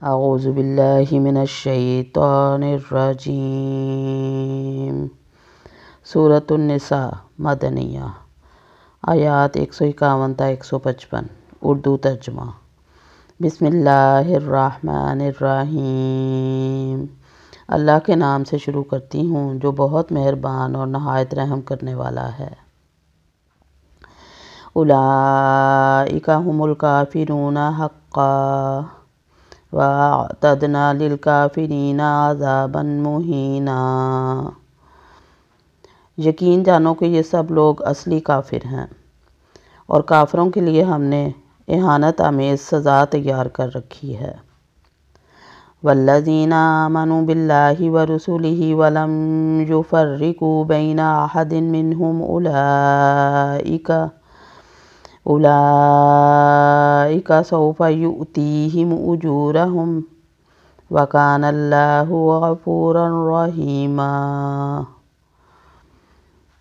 اعوذ باللہ من الشیطان الرجیم۔ سورۃ النساء مدنیہ، آیات 151 تا 155، اردو ترجمہ۔ بسم اللہ الرحمن الرحیم۔ اللہ کے نام سے شروع کرتی ہوں جو بہت مہربان اور نہایت رحم کرنے والا ہے۔ اولئک ھم الکافرون حقا وَأَعْتَدْنَا لِلْكَافِرِينَ عَذَابًا مُّهِينًا۔ یقین جانو کہ یہ سب لوگ اصلی کافر ہیں، اور کافروں کے لیے ہم نے اہانت آمیز سزا تیار کر رکھی ہے۔ وَالَّذِينَ آمَنُوا بِاللَّهِ وَرُسُلِهِ وَلَمْ يُفَرِّقُوا بَيْنَ أَحَدٍ مِّنْهُمْ أُولَئِكَ سَوْفَ يُؤْتِيهِمْ أُجُورَهُمْ وَكَانَ اللَّهُ غَفُورًا رَحِيمًا۔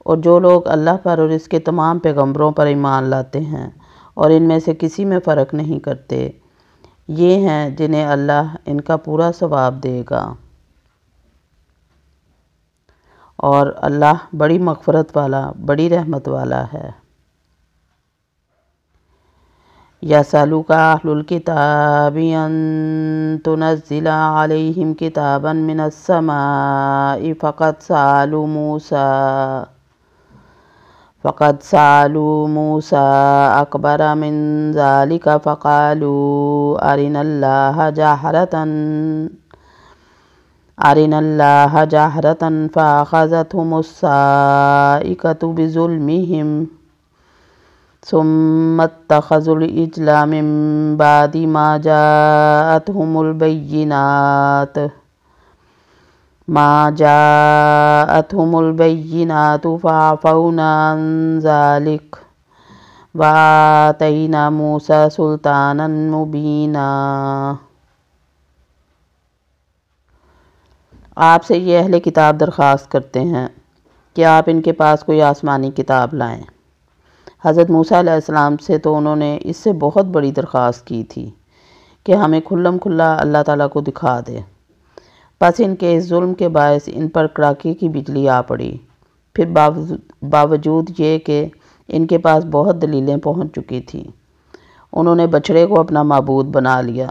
اور جو لوگ اللہ پر اور اس کے تمام پیغمبروں پر ایمان لاتے ہیں اور ان میں سے کسی میں فرق نہیں کرتے، یہ ہیں جنہیں اللہ ان کا پورا ثواب دے گا، اور اللہ بڑی مغفرت والا، بڑی رحمت والا ہے۔ یسألک اہل الکتاب ان تنزل علیہم کتابا من السماء فقد سألوا موسى أكبر من ذلك فقالوا أرنا الله جهرة فأخذتهم الصاعقة بظلمهم ثم اتخذوا العجل من بعد ما جاءتهم البينات فعفونا عن ذلك وآتينا موسى سلطانا مبينا۔ آپ سے یہ اہل کتاب درخواست کرتے ہیں کہ آپ ان کے پاس کوئی آسمانی کتاب لائیں۔ حضرت موسیٰ علیہ السلام سے تو انہوں نے اس سے بہت بڑی درخواست کی تھی کہ ہمیں کھلم کھلا اللہ تعالیٰ کو دکھا دے، پس ان کے اس ظلم کے باعث ان پر کڑاکے کی بجلی آ پڑی۔ پھر باوجود یہ کہ ان کے پاس بہت دلیلیں پہنچ چکی تھیں، انہوں نے بچڑے کو اپنا معبود بنا لیا،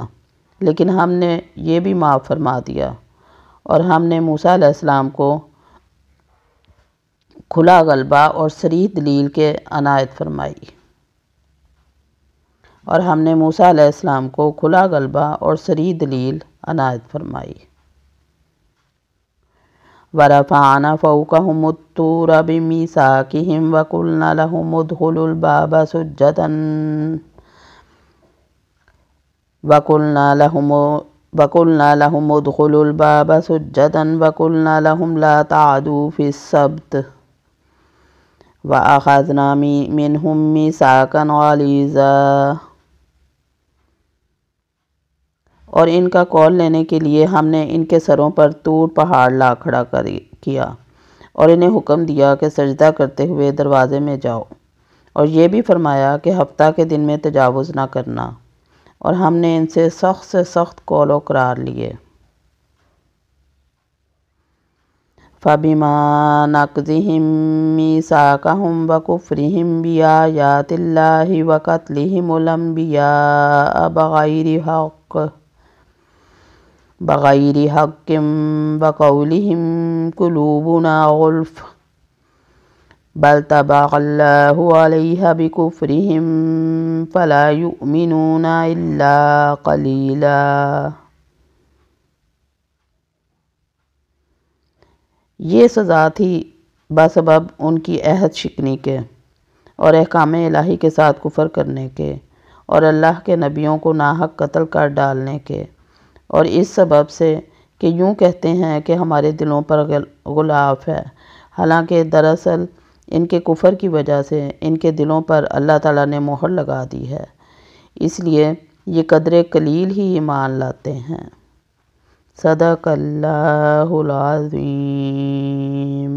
لیکن ہم نے یہ بھی معاف فرما دیا، اور ہم نے موسیٰ علیہ السلام کو کھلا غلبہ اور صریح دلیل کے عنایت فرمائی۔ وَرَفَعْنَا فَوْقَهُمُ الطُّورَ بِمِيثَاقِهِمْ وَقُلْنَا لَهُمُ ادْخُلُوا الْبَابَ سُجَّدًا وَقُلْنَا لَهُمْ لَا تَعْدُوا فِي السَّبْتِ وَأَخَذْنَا مِنْهُمْ مِيثَاقًا غَلِيظًا۔ اور ان کا کال لینے کے لیے ہم نے ان کے سروں پر طور پہاڑ لا کھڑا کیا، اور انہیں حکم دیا کہ سجدہ کرتے ہوئے دروازے میں جاؤ، اور یہ بھی فرمایا کہ ہفتہ کے دن میں تجاوز نہ کرنا، اور ہم نے ان سے سخت قول و قرار لیے۔ فَبِمَا نَقْضِهِم مِّيثَاقَهُمْ وَكُفْرِهِم بِآيَاتِ اللَّهِ وَقَتْلِهِمُ الْأَنبِيَاءَ بِغَيْرِ حَقٍّ وَقَوْلِهِمْ قُلُوبُنَا غُلْفٌ بَلْ طَبَعَ اللَّهُ عَلَيْهَا بِكُفْرِهِمْ فَلَا يُؤْمِنُونَ إِلَّا قَلِيلًا۔ یہ سزا تھی بسبب ان کی عہد شکنی کے اور احکام الہی کے ساتھ کفر کرنے کے، اور اللہ کے نبیوں کو ناحق قتل کر ڈالنے کے، اور اس سبب سے کہ یوں کہتے ہیں کہ ہمارے دلوں پر غلاف ہے، حالانکہ دراصل ان کے کفر کی وجہ سے ان کے دلوں پر اللہ تعالیٰ نے مہر لگا دی ہے، اس لیے یہ قدر قلیل ہی ایمان لاتے ہیں۔ صدق اللہ العظیم۔